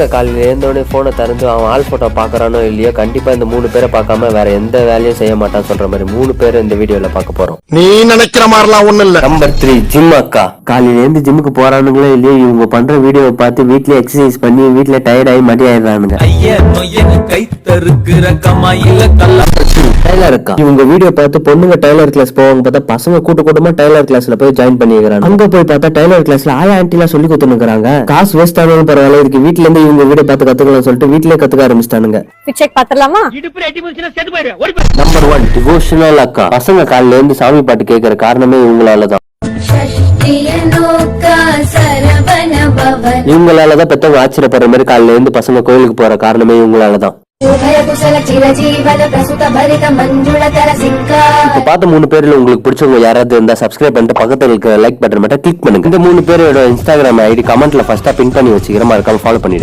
பசங்க காலையில எழுந்தோடனே போனை திறந்து அவன் ஆள் போட்டோ பாக்குறானோ இல்லையோ கண்டிப்பா இந்த 3 பேரை பார்க்காம வேற எந்த வேலையும் செய்ய மாட்டான்னு சொல்ற மாதிரி 3 பேரை இந்த வீடியோல பார்க்க போறோம். நீ நினைக்கிற மாதிரிலாம் ஒண்ணு இல்ல. நம்பர் 3 ஜிம் அக்கா. காலையில இருந்து ஜிம்முக்கு போறானுங்களோ இல்லையோ இவங்க பண்ற வீடியோவை பார்த்து வீட்ல எக்ஸசைஸ் பண்ணி வீட்ல டயர்ட் ஆகி மடி ஆயிடுறானுங்க. டைலர் அக்கா. இவங்க வீடியோ பார்த்து பொண்ணுங்க டைலர் கிளாஸ் போவாங்க பார்த்தா பசங்க கூட்டமா டைலர் கிளாஸ்ல போய் ஜாயின் பண்ணிக்கிறாங்க. அங்க போய் பார்த்தா டைலர் கிளாஸ்ல ஆயா ஆண்டி எல்லாம் சொல்லி கொடுத்துருக்காங்க. காசு வேஸ்ட் ஆனாலும் பரவாயில்ல, இதுக்கு வீட்ல இருந்து இவங்க வீடியோ பார்த்து கத்துக்கலாம் சொல்லிட்டு வீட்லயே கத்துக்க ஆரம்பிச்சிட்டானுங்க. நம்பர் 1 டிவோஷனல் அக்கா. பசங்க காலையில இருந்து சாமி பாட்டு கேட்கிற காரணமே இவங்களாலதான். இவங்களாலதான் பெத்தவங்க ஆச்சரியப்படுற மாதிரி காலையில இருந்து பசங்க கோயிலுக்கு போற காரணமே இவங்களாலதான். பார்த்த 3 பேர்ல உங்களுக்கு பிடிச்சவங்க யாராவது இருந்தா சப்ஸ்கிரைப் பண்ணிட்டு பக்கத்துல இருக்க லைக் பட்டன் மட்டும் கிளிக் பண்ணுங்க. இந்த 3 பேரோட இன்ஸ்டாகிராம் ஐடி கமெண்ட்ல ஃபர்ஸ்டா பின் பண்ணி வச்சுக்கிறேன், மறக்காம ஃபாலோ பண்ணிடுங்க.